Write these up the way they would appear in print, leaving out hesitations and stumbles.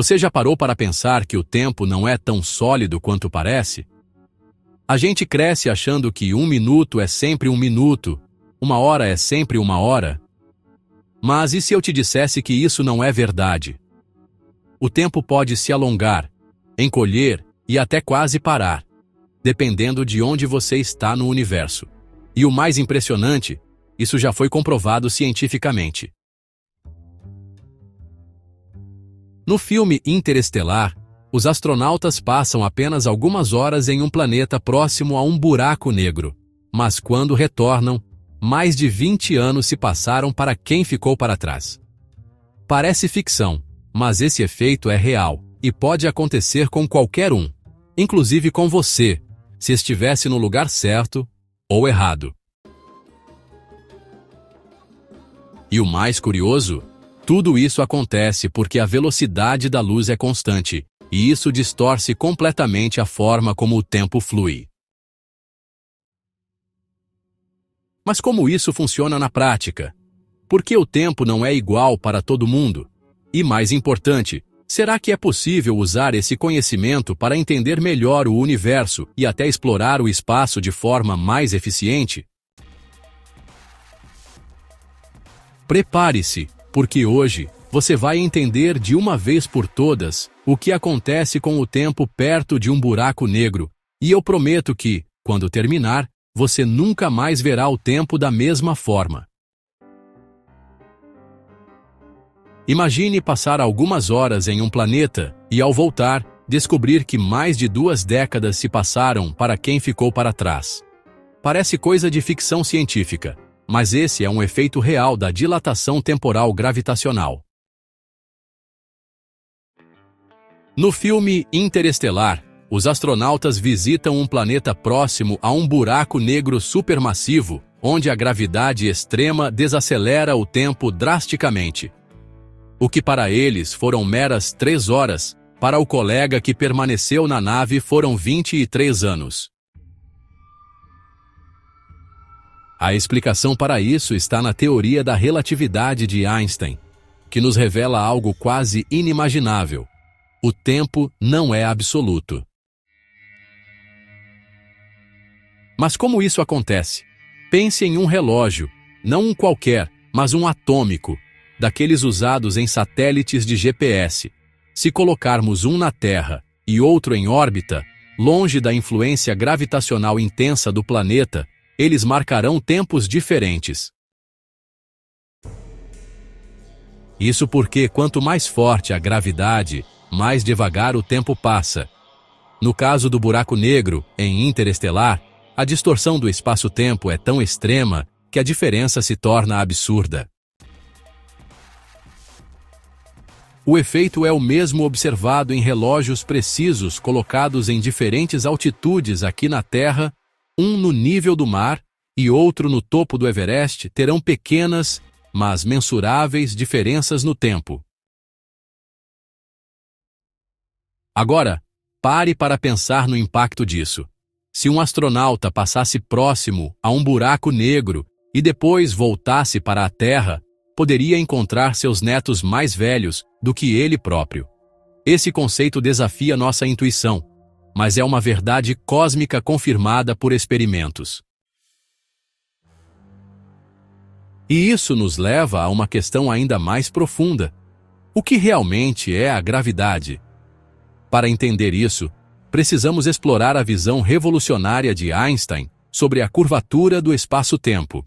Você já parou para pensar que o tempo não é tão sólido quanto parece? A gente cresce achando que 1 minuto é sempre 1 minuto, 1 hora é sempre 1 hora. Mas e se eu te dissesse que isso não é verdade? O tempo pode se alongar, encolher e até quase parar, dependendo de onde você está no universo. E o mais impressionante, isso já foi comprovado cientificamente. No filme Interestelar, os astronautas passam apenas algumas horas em um planeta próximo a um buraco negro, mas quando retornam, mais de 20 anos se passaram para quem ficou para trás. Parece ficção, mas esse efeito é real e pode acontecer com qualquer um, inclusive com você, se estivesse no lugar certo ou errado. E o mais curioso? Tudo isso acontece porque a velocidade da luz é constante, e isso distorce completamente a forma como o tempo flui. Mas como isso funciona na prática? Por que o tempo não é igual para todo mundo? E mais importante, será que é possível usar esse conhecimento para entender melhor o universo e até explorar o espaço de forma mais eficiente? Prepare-se, porque hoje você vai entender de uma vez por todas o que acontece com o tempo perto de um buraco negro, e eu prometo que, quando terminar, você nunca mais verá o tempo da mesma forma. Imagine passar algumas horas em um planeta e, ao voltar, descobrir que mais de 2 décadas se passaram para quem ficou para trás. Parece coisa de ficção científica, mas esse é um efeito real da dilatação temporal gravitacional. No filme Interestelar, os astronautas visitam um planeta próximo a um buraco negro supermassivo, onde a gravidade extrema desacelera o tempo drasticamente. O que para eles foram meras 3 horas, para o colega que permaneceu na nave foram 23 anos. A explicação para isso está na teoria da relatividade de Einstein, que nos revela algo quase inimaginável. O tempo não é absoluto. Mas como isso acontece? Pense em um relógio, não um qualquer, mas um atômico, daqueles usados em satélites de GPS. Se colocarmos um na Terra e outro em órbita, longe da influência gravitacional intensa do planeta, eles marcarão tempos diferentes. Isso porque quanto mais forte a gravidade, mais devagar o tempo passa. No caso do buraco negro, em Interestelar, a distorção do espaço-tempo é tão extrema que a diferença se torna absurda. O efeito é o mesmo observado em relógios precisos colocados em diferentes altitudes aqui na Terra. Um no nível do mar e outro no topo do Everest terão pequenas, mas mensuráveis diferenças no tempo. Agora, pare para pensar no impacto disso. Se um astronauta passasse próximo a um buraco negro e depois voltasse para a Terra, poderia encontrar seus netos mais velhos do que ele próprio. Esse conceito desafia nossa intuição, mas é uma verdade cósmica confirmada por experimentos. E isso nos leva a uma questão ainda mais profunda. O que realmente é a gravidade? Para entender isso, precisamos explorar a visão revolucionária de Einstein sobre a curvatura do espaço-tempo.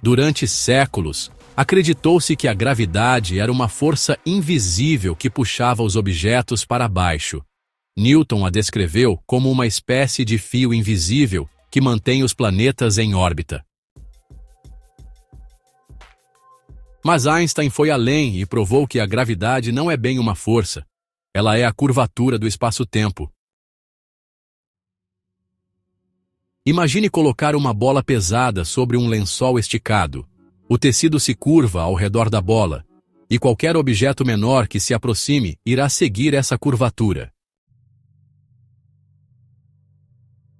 Durante séculos, acreditou-se que a gravidade era uma força invisível que puxava os objetos para baixo. Newton a descreveu como uma espécie de fio invisível que mantém os planetas em órbita. Mas Einstein foi além e provou que a gravidade não é bem uma força. Ela é a curvatura do espaço-tempo. Imagine colocar uma bola pesada sobre um lençol esticado. O tecido se curva ao redor da bola, e qualquer objeto menor que se aproxime irá seguir essa curvatura.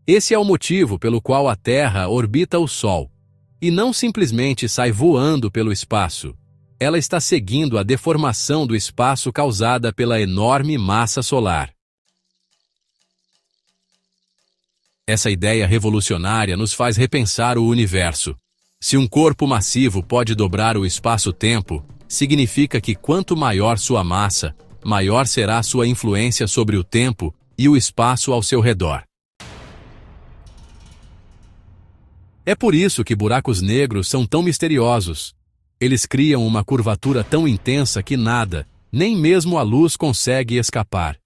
Esse é o motivo pelo qual a Terra orbita o Sol, e não simplesmente sai voando pelo espaço. ela está seguindo a deformação do espaço causada pela enorme massa solar. Essa ideia revolucionária nos faz repensar o universo. Se um corpo massivo pode dobrar o espaço-tempo, significa que quanto maior sua massa, maior será sua influência sobre o tempo e o espaço ao seu redor. É por isso que buracos negros são tão misteriosos. Eles criam uma curvatura tão intensa que nada, nem mesmo a luz, consegue escapar.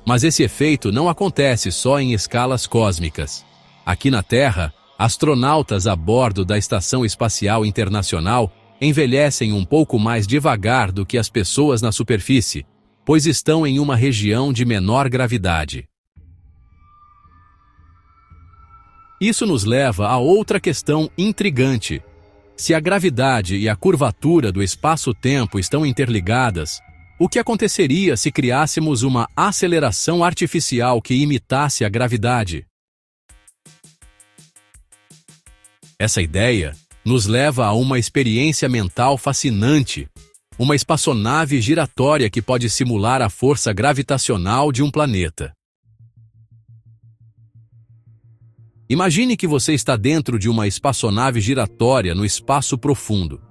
Mas esse efeito não acontece só em escalas cósmicas. Aqui na Terra, astronautas a bordo da Estação Espacial Internacional envelhecem um pouco mais devagar do que as pessoas na superfície, pois estão em uma região de menor gravidade. Isso nos leva a outra questão intrigante. Se a gravidade e a curvatura do espaço-tempo estão interligadas, o que aconteceria se criássemos uma aceleração artificial que imitasse a gravidade? Essa ideia nos leva a uma experiência mental fascinante, uma espaçonave giratória que pode simular a força gravitacional de um planeta. Imagine que você está dentro de uma espaçonave giratória no espaço profundo.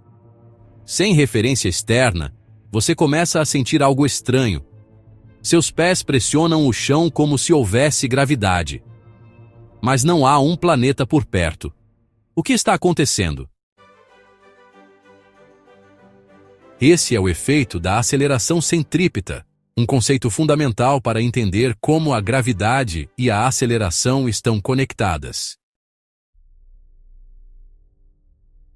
Sem referência externa, você começa a sentir algo estranho. Seus pés pressionam o chão como se houvesse gravidade. Mas não há um planeta por perto. O que está acontecendo? Esse é o efeito da aceleração centrípeta, um conceito fundamental para entender como a gravidade e a aceleração estão conectadas.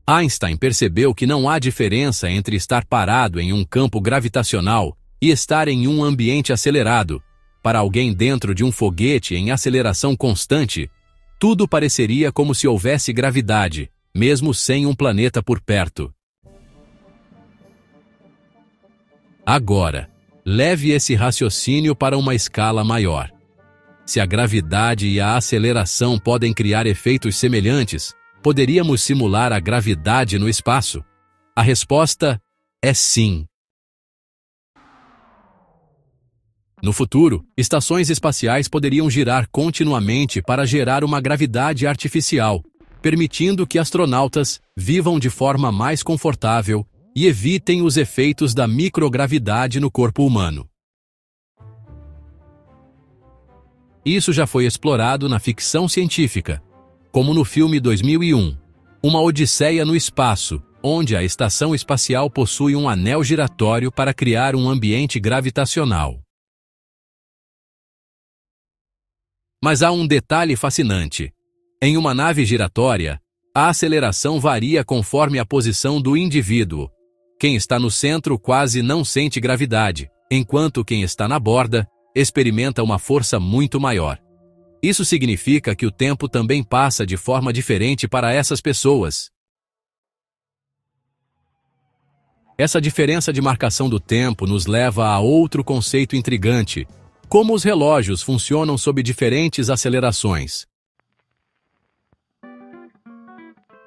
Einstein percebeu que não há diferença entre estar parado em um campo gravitacional e estar em um ambiente acelerado. Para alguém dentro de um foguete em aceleração constante, tudo pareceria como se houvesse gravidade, mesmo sem um planeta por perto. Agora, leve esse raciocínio para uma escala maior. Se a gravidade e a aceleração podem criar efeitos semelhantes, poderíamos simular a gravidade no espaço? A resposta é sim. No futuro, estações espaciais poderiam girar continuamente para gerar uma gravidade artificial, permitindo que astronautas vivam de forma mais confortável e evitem os efeitos da microgravidade no corpo humano. Isso já foi explorado na ficção científica, como no filme 2001, Uma Odisseia no Espaço, onde a estação espacial possui um anel giratório para criar um ambiente gravitacional. Mas há um detalhe fascinante. Em uma nave giratória, a aceleração varia conforme a posição do indivíduo. Quem está no centro quase não sente gravidade, enquanto quem está na borda experimenta uma força muito maior. Isso significa que o tempo também passa de forma diferente para essas pessoas. Essa diferença de marcação do tempo nos leva a outro conceito intrigante: como os relógios funcionam sob diferentes acelerações.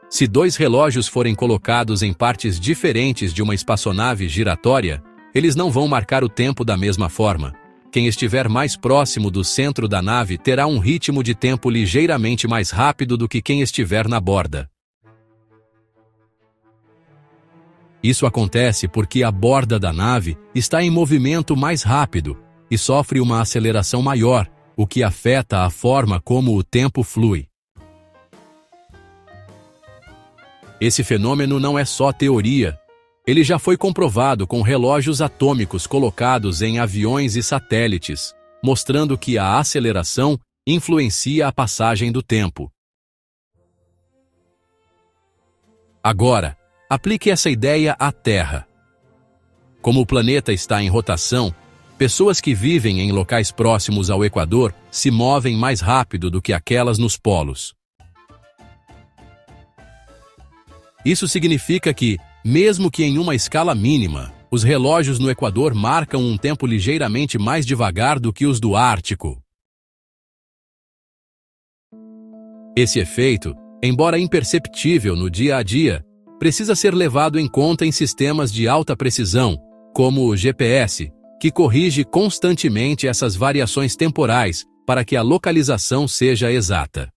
Se dois relógios forem colocados em partes diferentes de uma espaçonave giratória, eles não vão marcar o tempo da mesma forma. Quem estiver mais próximo do centro da nave terá um ritmo de tempo ligeiramente mais rápido do que quem estiver na borda. Isso acontece porque a borda da nave está em movimento mais rápido e sofre uma aceleração maior, o que afeta a forma como o tempo flui. Esse fenômeno não é só teoria. Ele já foi comprovado com relógios atômicos colocados em aviões e satélites, mostrando que a aceleração influencia a passagem do tempo. Agora, aplique essa ideia à Terra. Como o planeta está em rotação, pessoas que vivem em locais próximos ao Equador se movem mais rápido do que aquelas nos polos. Isso significa que, mesmo que em uma escala mínima, os relógios no Equador marcam um tempo ligeiramente mais devagar do que os do Ártico. Esse efeito embora imperceptível no dia a dia, precisa ser levado em conta em sistemas de alta precisão, como o GPS, que corrige constantemente essas variações temporais para que a localização seja exata.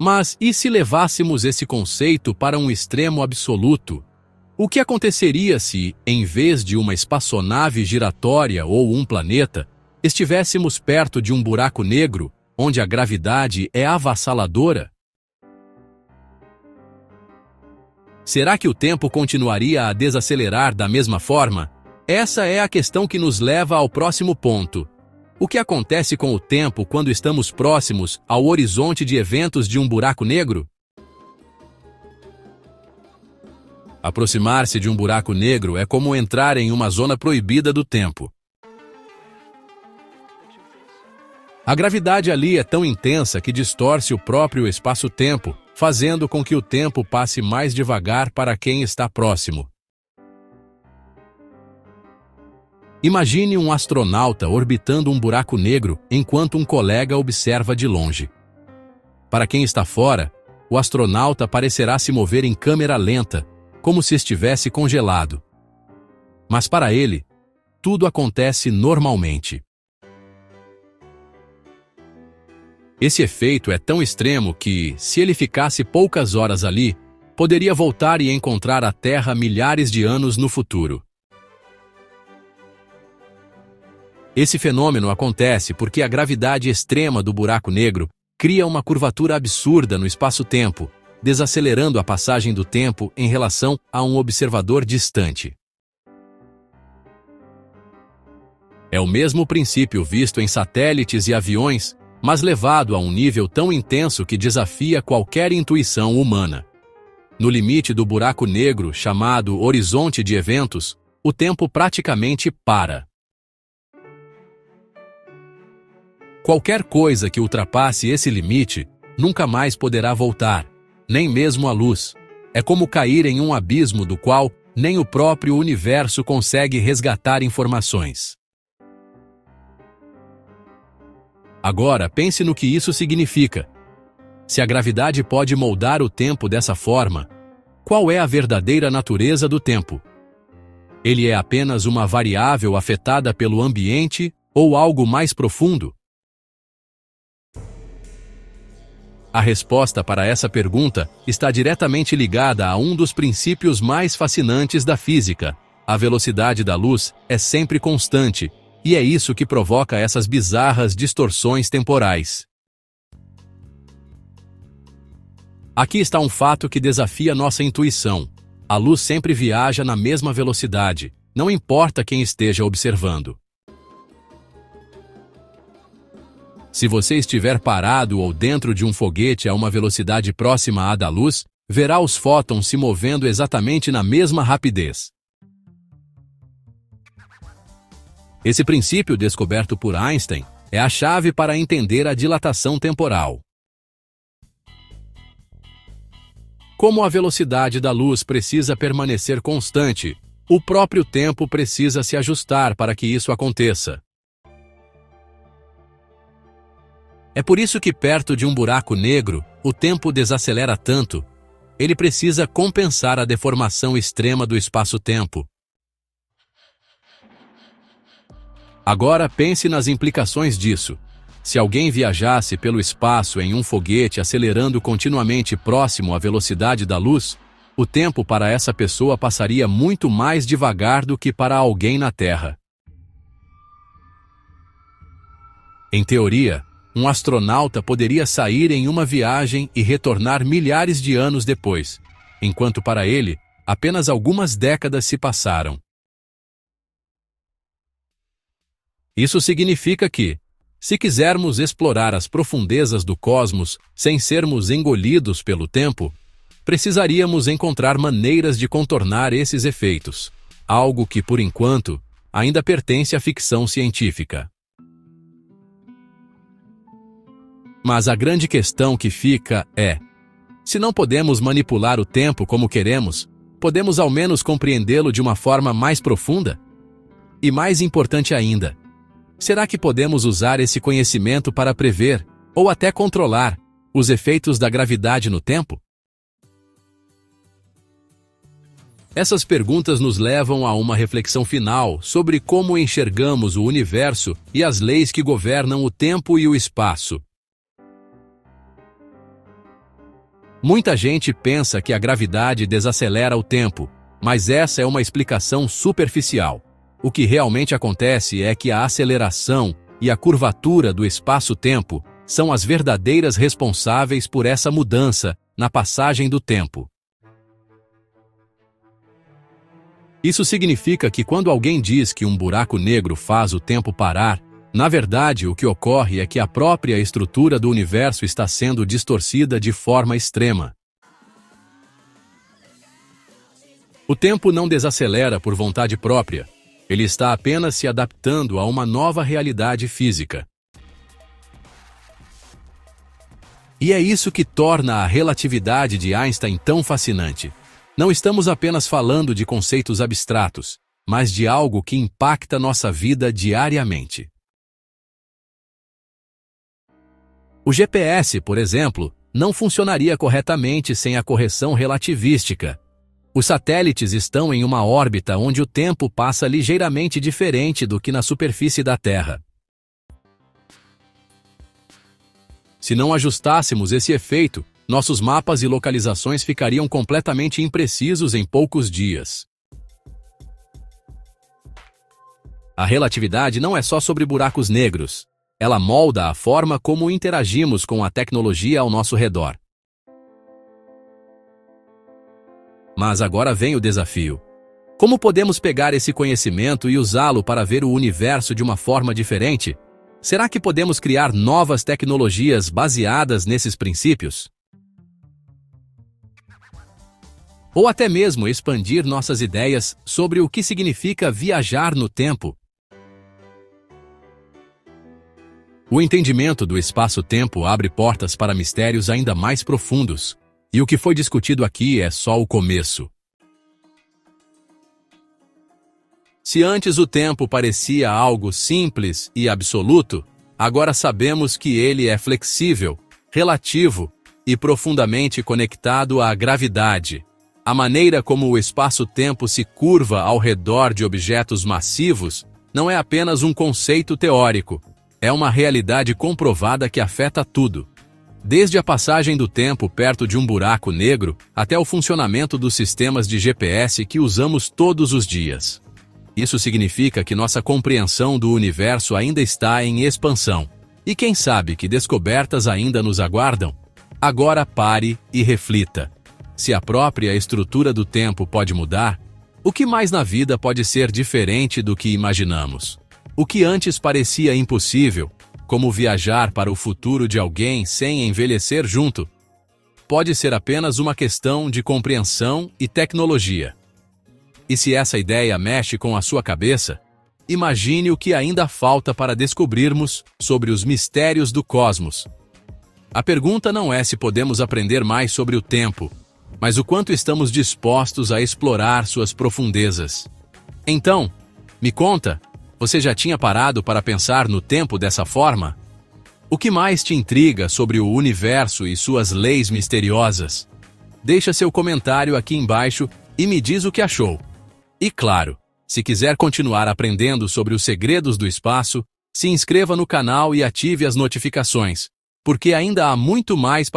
Mas e se levássemos esse conceito para um extremo absoluto? O que aconteceria se, em vez de uma espaçonave giratória ou um planeta, estivéssemos perto de um buraco negro, onde a gravidade é avassaladora? Será que o tempo continuaria a desacelerar da mesma forma? Essa é a questão que nos leva ao próximo ponto. O que acontece com o tempo quando estamos próximos ao horizonte de eventos de um buraco negro? Aproximar-se de um buraco negro é como entrar em uma zona proibida do tempo. A gravidade ali é tão intensa que distorce o próprio espaço-tempo, fazendo com que o tempo passe mais devagar para quem está próximo. Imagine um astronauta orbitando um buraco negro enquanto um colega observa de longe. Para quem está fora, o astronauta parecerá se mover em câmera lenta, como se estivesse congelado. Mas para ele, tudo acontece normalmente. Esse efeito é tão extremo que, se ele ficasse poucas horas ali, poderia voltar e encontrar a Terra milhares de anos no futuro. Esse fenômeno acontece porque a gravidade extrema do buraco negro cria uma curvatura absurda no espaço-tempo, desacelerando a passagem do tempo em relação a um observador distante. É o mesmo princípio visto em satélites e aviões, mas levado a um nível tão intenso que desafia qualquer intuição humana. No limite do buraco negro, chamado horizonte de eventos, o tempo praticamente para. Qualquer coisa que ultrapasse esse limite nunca mais poderá voltar, nem mesmo a luz. É como cair em um abismo do qual nem o próprio universo consegue resgatar informações. Agora, pense no que isso significa. Se a gravidade pode moldar o tempo dessa forma, qual é a verdadeira natureza do tempo? Ele é apenas uma variável afetada pelo ambiente ou algo mais profundo? A resposta para essa pergunta está diretamente ligada a um dos princípios mais fascinantes da física. A velocidade da luz é sempre constante, e é isso que provoca essas bizarras distorções temporais. Aqui está um fato que desafia nossa intuição. A luz sempre viaja na mesma velocidade, não importa quem esteja observando. Se você estiver parado ou dentro de um foguete a uma velocidade próxima à da luz, verá os fótons se movendo exatamente na mesma rapidez. Esse princípio descoberto por Einstein é a chave para entender a dilatação temporal. Como a velocidade da luz precisa permanecer constante, o próprio tempo precisa se ajustar para que isso aconteça. É por isso que perto de um buraco negro, o tempo desacelera tanto. Ele precisa compensar a deformação extrema do espaço-tempo. Agora pense nas implicações disso. Se alguém viajasse pelo espaço em um foguete acelerando continuamente próximo à velocidade da luz, o tempo para essa pessoa passaria muito mais devagar do que para alguém na Terra. Em teoria, um astronauta poderia sair em uma viagem e retornar milhares de anos depois, enquanto para ele, apenas algumas décadas se passaram. Isso significa que, se quisermos explorar as profundezas do cosmos sem sermos engolidos pelo tempo, precisaríamos encontrar maneiras de contornar esses efeitos, algo que, por enquanto, ainda pertence à ficção científica. Mas a grande questão que fica é: se não podemos manipular o tempo como queremos, podemos ao menos compreendê-lo de uma forma mais profunda? E mais importante ainda, será que podemos usar esse conhecimento para prever, ou até controlar os efeitos da gravidade no tempo? Essas perguntas nos levam a uma reflexão final sobre como enxergamos o universo e as leis que governam o tempo e o espaço. Muita gente pensa que a gravidade desacelera o tempo, mas essa é uma explicação superficial. O que realmente acontece é que a aceleração e a curvatura do espaço-tempo são as verdadeiras responsáveis por essa mudança na passagem do tempo. Isso significa que quando alguém diz que um buraco negro faz o tempo parar, na verdade o que ocorre é que a própria estrutura do universo está sendo distorcida de forma extrema. O tempo não desacelera por vontade própria, ele está apenas se adaptando a uma nova realidade física. E é isso que torna a relatividade de Einstein tão fascinante. Não estamos apenas falando de conceitos abstratos, mas de algo que impacta nossa vida diariamente. O GPS, por exemplo, não funcionaria corretamente sem a correção relativística. Os satélites estão em uma órbita onde o tempo passa ligeiramente diferente do que na superfície da Terra. Se não ajustássemos esse efeito, nossos mapas e localizações ficariam completamente imprecisos em poucos dias. A relatividade não é só sobre buracos negros. Ela molda a forma como interagimos com a tecnologia ao nosso redor. Mas agora vem o desafio. Como podemos pegar esse conhecimento e usá-lo para ver o universo de uma forma diferente? Será que podemos criar novas tecnologias baseadas nesses princípios? Ou até mesmo expandir nossas ideias sobre o que significa viajar no tempo? O entendimento do espaço-tempo abre portas para mistérios ainda mais profundos, e o que foi discutido aqui é só o começo. Se antes o tempo parecia algo simples e absoluto, agora sabemos que ele é flexível, relativo e profundamente conectado à gravidade. A maneira como o espaço-tempo se curva ao redor de objetos massivos não é apenas um conceito teórico, é uma realidade comprovada que afeta tudo. Desde a passagem do tempo perto de um buraco negro até o funcionamento dos sistemas de GPS que usamos todos os dias. Isso significa que nossa compreensão do universo ainda está em expansão. E quem sabe que descobertas ainda nos aguardam? Agora pare e reflita. Se a própria estrutura do tempo pode mudar, o que mais na vida pode ser diferente do que imaginamos? O que antes parecia impossível, como viajar para o futuro de alguém sem envelhecer junto, pode ser apenas uma questão de compreensão e tecnologia. E se essa ideia mexe com a sua cabeça, imagine o que ainda falta para descobrirmos sobre os mistérios do cosmos. A pergunta não é se podemos aprender mais sobre o tempo, mas o quanto estamos dispostos a explorar suas profundezas. Então, me conta, você já tinha parado para pensar no tempo dessa forma? O que mais te intriga sobre o universo e suas leis misteriosas? Deixa seu comentário aqui embaixo e me diz o que achou. E claro, se quiser continuar aprendendo sobre os segredos do espaço, se inscreva no canal e ative as notificações, porque ainda há muito mais